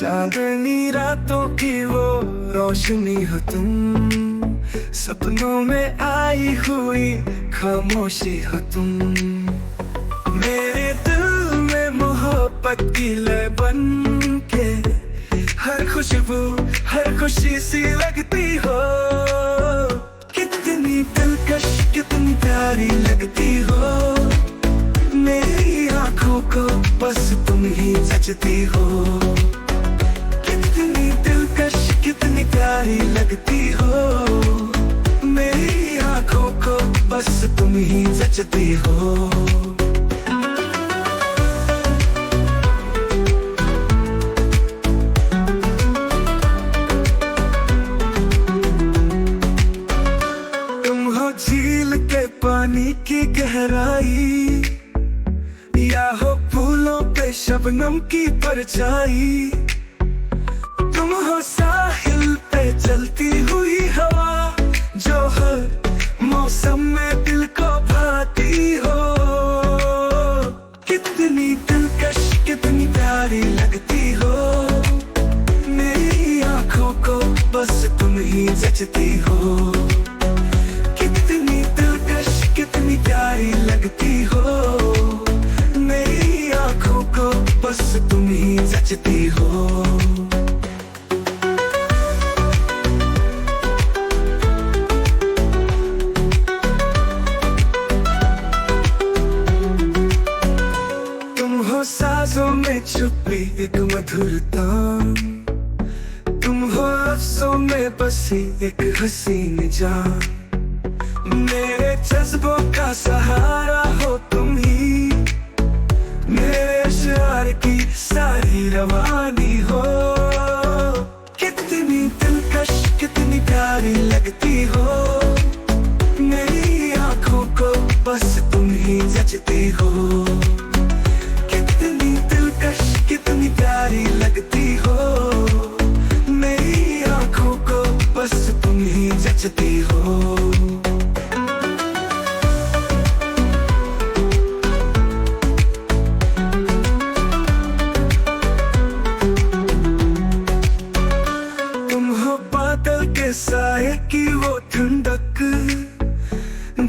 चांदनी रातों की वो रोशनी हो तुम, सपनों में आई हुई खामोशी हो तुम। मेरे दिल में मोहब्बत की लय बन के हर खुशबू हर खुशी सी लगती हो। कितनी दिलकश कितनी प्यारी लगती हो, मेरी आंखों को बस तुम ही जचती हो। कितनी दिलकश कितनी प्यारी लगती हो, मेरी आंखों को बस तुम ही जचती हो। तुम हो झील के पानी की गहराई, या हो फूलों पे शबनम की परछाई। तुम हो साहिल पे चलती हुई हवा, जो हर मौसम में दिल को भाती हो। कितनी दिलकश कितनी प्यारी लगती हो, मेरी आंखों को बस तुम ही जचती हो। कितनी दिलकश कितनी प्यारी लगती हो, मेरी आंखों को बस तुम ही जचती हो। साजों में छुपी एक मधुरता, तुम हो लफ्जों में बसी एक हसीन जान। मेरे जज्बों का सहारा हो तुम ही, मेरे शार की सारी रवानी हो। कितनी दिलकश कितनी प्यारी लगती हो, मेरी आंखों को बस तुम ही जचती हो। कितनी प्यारी लगती हो, मेरी आंखों को बस तुम ही जचती हो। तुम हो बादल के साए की वो ठंडक,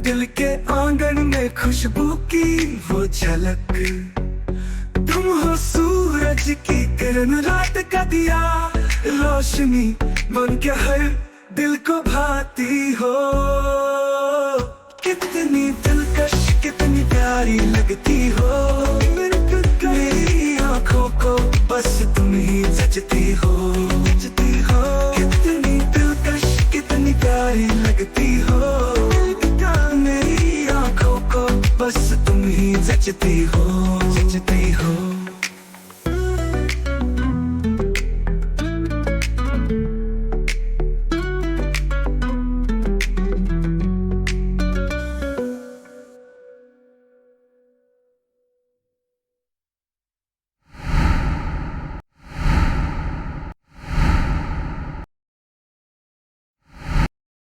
दिल के आंगन में खुशबू की वो झलक। तुम हो सूरज की किरण रात का दिया, रोशनी बन के हर दिल को भाती हो। कितनी दिलकश कितनी प्यारी लगती हो, मेरी आंखों को बस तुम ही जचती हो। कितनी दिलकश कितनी प्यारी लगती हो, मेरी आंखों को बस तुम ही जचती हो।